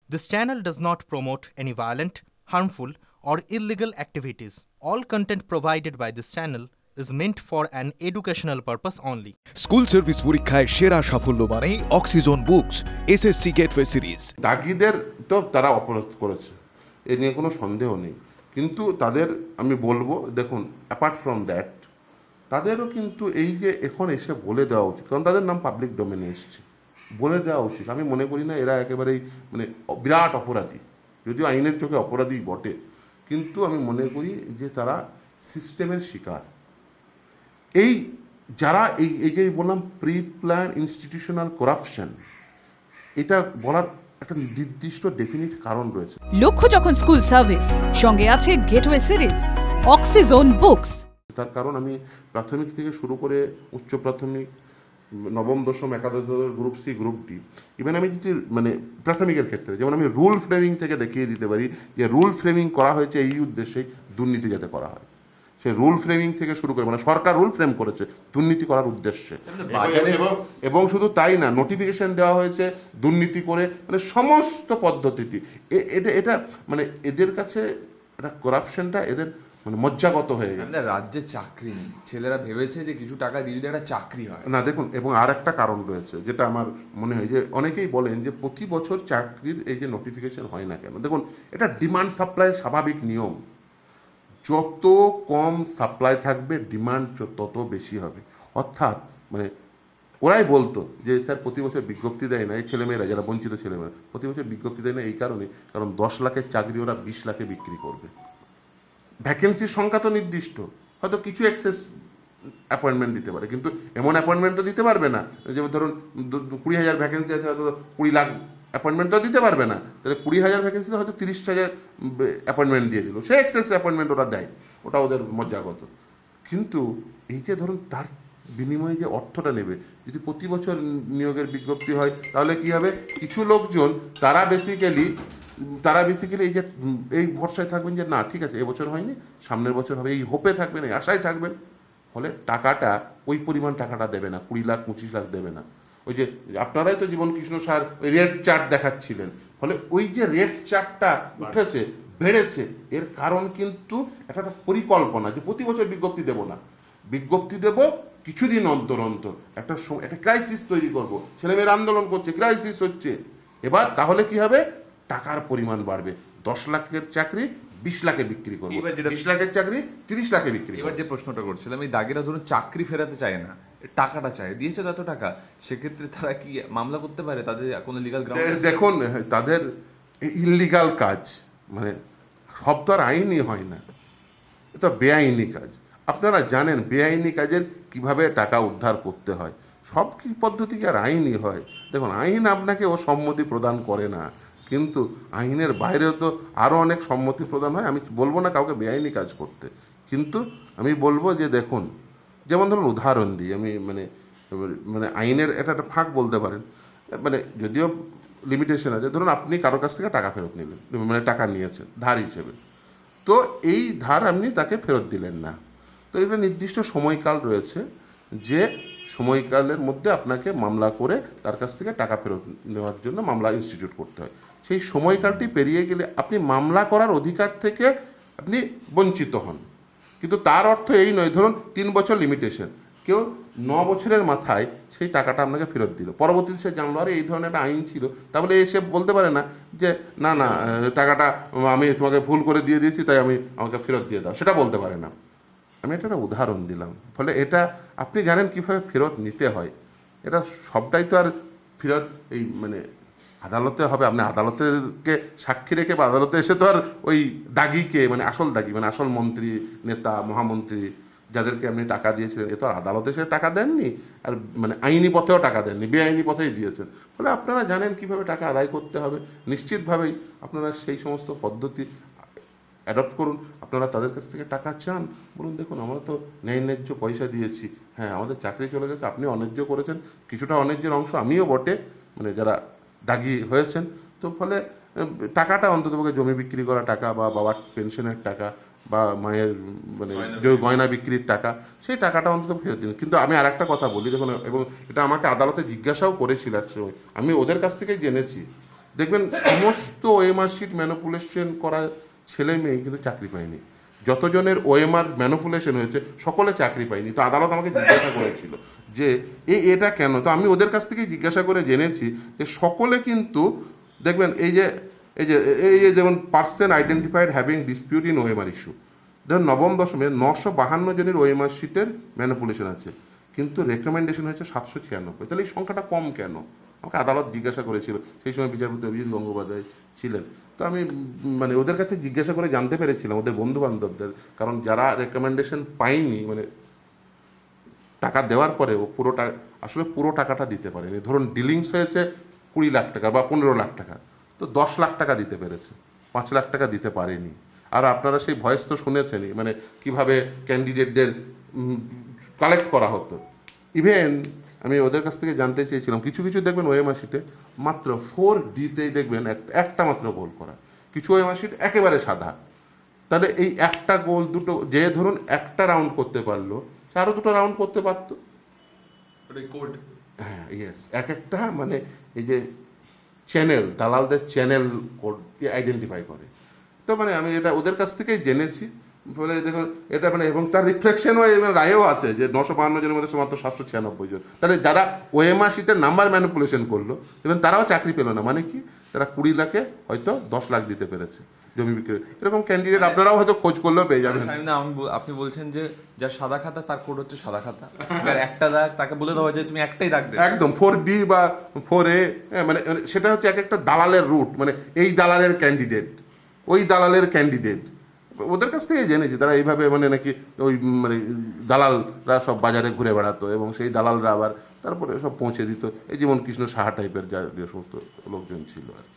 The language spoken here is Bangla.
This channel does not promote any violent, harmful, or illegal activities. All content provided by this channel is meant for an educational purpose only. School service পরীক্ষায় সেরা সাফল্য মানেই Oxygen books SSC gateway series. দাগিদের তো তারা অপরাধ করেছে, এ নিয়ে কোনো সন্দেহ নেই, কিন্তু তাদের আমি বলবো দেখুন, অ্যাপার্ট ফ্রম দ্যাট তাদেরও কিন্তু এই যে এখন এসে বলে দেওয়া উচিত, কারণ তাদের নাম পাবলিক ডোমেনে এসছে, বলে দেওয়া উচিত। আমি মনে করি না এরা একেবারেই বিরাট অপরাধী, যদিও আইনের চোখে অপরাধী বটে, কিন্তু আমি মনে করি যে তারা সিস্টেমের শিকার। এই যারা এই যে বললাম প্রি প্ল্যান ইনস্টিটিউশনাল করাপশন, এটা বলার একটা নির্দিষ্ট ডেফিনিট কারণ রয়েছে। লক্ষ্য যখন স্কুল সার্ভিস, সঙ্গে আছে গেটওয়ে সিরিজ, অক্সিজন বুকস। তার কারণ আমি প্রাথমিক থেকে শুরু করে উচ্চ প্রাথমিক, নবম দশম একাদশ group C, group D, even আমি যদি প্রাথমিকের ক্ষেত্রে যেমন আমি রুল ফ্রেমিং থেকে দেখিয়ে দিতে পারি যে রুল ফ্রেমিং করা হয়েছে এই উদ্দেশ্যেই দুর্নীতি যাতে করা হয়। সে রুল ফ্রেমিং থেকে শুরু করে সরকার রুল ফ্রেম করেছে দুর্নীতি করার উদ্দেশ্যে, এবং শুধু তাই না, নোটিফিকেশন দেওয়া হয়েছে দুর্নীতি করে, সমস্ত পদ্ধতিটি এটা এদের কাছে এটা করাপশনটা এদের মজ্জাগত হয়ে গেছে। রাজ্যে চাকরি নেই, ছেলেরা ভেবেছে যে কিছু টাকা দিলে একটা চাকরি হয় না। দেখুন, এবং আর একটা কারণ রয়েছে যেটা আমার মনে হয় যে অনেকেই বলেন যে প্রতি বছর চাকরির এই যে নোটিফিকেশন হয় না কেন। দেখুন, এটা ডিমান্ড সাপ্লাইয়ের স্বাভাবিক নিয়ম, যত কম সাপ্লাই থাকবে ডিমান্ড তত বেশি হবে। অর্থাৎ ওরাই বলতো যে স্যার প্রতি বছর বিজ্ঞপ্তি দেয় না, এই ছেলেমেয়েরা যারা বঞ্চিত ছেলেমেয়েরা প্রতি বছর বিজ্ঞপ্তি দেয় না এই কারণে, কারণ 10 লাখের চাকরি ওরা 20 লাখে বিক্রি করবে। ভ্যাকেন্সির সংখ্যা তো নির্দিষ্ট, হয়তো কিছু এক্সেস অ্যাপয়েন্টমেন্ট দিতে পারে, কিন্তু এমন অ্যাপয়েন্টমেন্ট তো দিতে পারবে না। যেমন ধরুন 20,000 ভ্যাকেন্সি আছে, হয়তো 20 লাখ অ্যাপয়েন্টমেন্ট তো দিতে পারবে না। তাহলে 20,000 ভ্যাকেন্সিতে হয়তো 30,000 অ্যাপয়েন্টমেন্ট দিয়ে দিল, সে এক্সেস অ্যাপয়েন্টমেন্ট ওরা দেয়, ওটা ওদের মজ্জাগত। কিন্তু এই যে ধরুন তার বিনিময়ে যে অর্থটা নেবে, যদি প্রতি বছর নিয়োগের বিজ্ঞপ্তি হয় তাহলে কি হবে, কিছু লোকজন তারা বেসিক্যালি এই যে এই ভরসায় থাকবেন যে না ঠিক আছে এবছর হয়নি, সামনের বছর হবে, এই হোপে থাকবেন, এই আশায় থাকবেন। ফলে টাকাটা ওই পরিমাণ টাকাটা দেবে না, 20 লাখ 25 লাখ দেবে না। ওই যে আপনারাই তো জীবন কৃষ্ণ স্যার ওই রেট চার্ট দেখাচ্ছিলেন, ফলে ওই যে রেট চার্টটা উঠেছে বেড়েছে, এর কারণ কিন্তু একটা পরিকল্পনা যে প্রতি বছর বিজ্ঞপ্তি দেব না, বিজ্ঞপ্তি দেব কিছুদিন অন্তর অন্তর, একটা ক্রাইসিস তৈরি করব, ছেলেমেয়েরা আন্দোলন করছে, ক্রাইসিস হচ্ছে, এবার তাহলে কি হবে, টাকার পরিমাণ বাড়বে। 10 লাখের চাকরি 20 লাখে বিক্রি করবো, 20 লাখের চাকরি 30 লাখে বিক্রি। এবার যে প্রশ্নটা করছিলাম, এই দাগিরা ধরুন চাকরি ফেরাতে চায় না, টাকাটা চায়, দিয়েছে এত টাকা, সেক্ষেত্রে তারা কি মামলা করতে পারে? তাদের কোনো লিগাল গ্রাউন্ড? দেখুন, তাদের ইললিগাল কাজ সব তো আর আইনই হয় না, এটা বেআইনি কাজ। আপনারা জানেন বেআইনি কাজের কিভাবে টাকা উদ্ধার করতে হয়, সব কি পদ্ধতি কি আর আইনই হয়? দেখুন, আইন আপনাকে ও সম্মতি প্রদান করে না, কিন্তু আইনের বাইরেও তো আরও অনেক সম্মতি প্রদান হয়। আমি বলবো না কাউকে বেআইনি কাজ করতে, কিন্তু আমি বলবো যে দেখুন, যেমন ধরুন উদাহরণ দিই আমি, আইনের এটা একটা ফাঁক বলতে পারেন, যদিও লিমিটেশন আছে। ধরুন আপনি কারো কাছ থেকে টাকা ফেরত নিলেন, টাকা নিয়েছেন ধার হিসেবে, তো এই ধার আপনি তাকে ফেরত দিলেন না, তো এটা নির্দিষ্ট সময়কাল রয়েছে, যে সময়কালের মধ্যে আপনাকে মামলা করে তার কাছ থেকে টাকা ফেরত নেওয়ার জন্য মামলা ইনস্টিটিউট করতে হয়। সেই সময়কালটি পেরিয়ে গেলে আপনি মামলা করার অধিকার থেকে আপনি বঞ্চিত হন, কিন্তু তার অর্থ এই নয় ধরুন 3 বছর লিমিটেশন, কেউ 9 বছরের মাথায় সেই টাকাটা আপনাকে ফেরত দিল, পরবর্তীতে সে জানলো আরে এই ধরনের একটা আইন ছিল, তাহলে এসে বলতে পারে না যে না না টাকাটা আমি তোমাকে ভুল করে দিয়ে দিয়েছি তাই আমাকে ফেরত দিয়ে দাও, সেটা বলতে পারে না। আমি একটা উদাহরণ দিলাম, ফলে এটা আপনি জানেন কিভাবে ফেরত নিতে হয়। এটা সবটাই তো আর ফেরত এই আদালতে হবে, আপনি আদালতকে সাক্ষী রেখে বা আদালতে এসে তো আর ওই দাগিকে আসল দাগি আসল মন্ত্রী, নেতা, মহামন্ত্রী যাদেরকে আপনি টাকা দিয়েছিলেন, এ তো আর আদালতে এসে টাকা দেননি, আর আইনি পথেও টাকা দেননি, বেআইনি পথেই দিয়েছেন। ফলে আপনারা জানেন কিভাবে টাকা আদায় করতে হবে, নিশ্চিতভাবেই আপনারা সেই সমস্ত পদ্ধতি অ্যাডপ্ট করুন। আপনারা তাদের কাছ থেকে টাকা চান, বলুন দেখুন আমরা তো ন্যায্য পয়সা দিয়েছি, হ্যাঁ আমাদের চাকরি চলে গেছে, আপনি অন্যায্য করেছেন, কিছুটা অন্যায্যের অংশ আমিও বটে, যারা দাগি হয়েছেন, তো ফলে টাকাটা অন্ততপক্ষে জমি বিক্রি করা টাকা বা বাবার পেনশনের টাকা বা মায়ের গয়না বিক্রির টাকা, সেই টাকাটা অন্তত ফেরত দিন। কিন্তু আমি আর একটা কথা বলি, দেখুন, এবং এটা আমাকে আদালতে জিজ্ঞাসাও করেছিল এক সময়, আমি ওদের কাছ থেকেই জেনেছি দেখবেন সমস্ত ওএমআর শিট ম্যানিপুলেশন করা ছেলে মেয়ে কিন্তু চাকরি পায়নি। যতজনের ওএমআর ম্যানিপুলেশন হয়েছে সকলে চাকরি পায়নি। তো আদালত আমাকে জিজ্ঞাসা করেছিল যে এটা কেন। তো আমি ওদের কাছ থেকে জিজ্ঞাসা করে জেনেছি যে সকলে কিন্তু দেখবেন এই যে যেমন person identified having dispute in OMR issue, ধরুন নবম দশমে 952 জনের ওএমআর শিটের ম্যানিপুলেশন আছে, কিন্তু রেকমেন্ডেশন হয়েছে 796। তাহলে এই সংখ্যাটা কম কেন? আমাকে আদালত জিজ্ঞাসা করেছিল, সেই সময় বিচারপতি অভিজিৎ গঙ্গোপাধ্যায় ছিলেন। তো আমি মানে ওদের কাছে জিজ্ঞাসা করে জানতে পেরেছিলাম, ওদের বন্ধু বান্ধবদের, কারণ যারা রেকমেন্ডেশন পায়নি মানে টাকা দেওয়ার পরেও আসলে পুরো টাকাটা দিতে পারেনি। ধরুন ডিলিংস হয়েছে 20 লাখ টাকা বা 15 লাখ টাকা, তো 10 লাখ টাকা দিতে পেরেছে, 5 লাখ টাকা দিতে পারেনি। আর আপনারা সেই ভয়েস তো শুনেছেনই, মানে কিভাবে ক্যান্ডিডেটদের কালেক্ট করা হতো। ইভেন আমি ওদের কাছ থেকে জানতে চেয়েছিলাম, কিছু দেখবেন ওএমআর শিটে মাত্র 4Dতেই দেখবেন একটা মাত্র গোল করা, কিছু ওএমআর শিট একেবারে সাদা। তাহলে এই একটা গোল দুটো, যে ধরুন একটা রাউন্ড করতে পারলো, সে আরও 2টো রাউন্ড করতে পারতো। হ্যাঁ, ইয়েস, একটা মানে এই যে চ্যানেল, দালালদের চ্যানেল কোড আইডেন্টিফাই করে। তো মানে আমি এটা ওদের কাছ থেকেই জেনেছি। বলে দেখুন এটা মানে, এবং তার রিফ্লেকশন রায়েও আছে যে 952 জনের মধ্যে মাত্র 796 জন। তাহলে যারা ওএমআর শিটের নাম্বার ম্যানিপুলেশন করলো এবং তারাও চাকরি পেল না, মানে কি তারা 20 লাখে হয়তো 10 লাখ দিতে পেরেছে জমি বিক্রি। এরকম ক্যান্ডিডেট আপনারাও হয়তো খোঁজ করলেও পেয়ে যাবেন। আপনি বলছেন যে যার সাদা খাতা তার কোড হচ্ছে সাদা খাতা, যার একটা দাগ তাকে বলে দেওয়া যায় তুমি একটাই দাগ দেবে, একদম 4B বা 4A। মানে সেটা হচ্ছে এক একটা দালালের রুট, মানে এই দালালের ক্যান্ডিডেট, ওই দালালের ক্যান্ডিডেট। ওদের কাছ থেকে জেনেছি তারা এইভাবে মানে নাকি ওই মানে দালালরা সব বাজারে ঘুরে বেড়াতো এবং সেই দালালরা আবার তারপরে সব পৌঁছে দিত, এই যেমন কৃষ্ণ সাহা টাইপের যে সমস্ত লোকজন ছিল আর কি।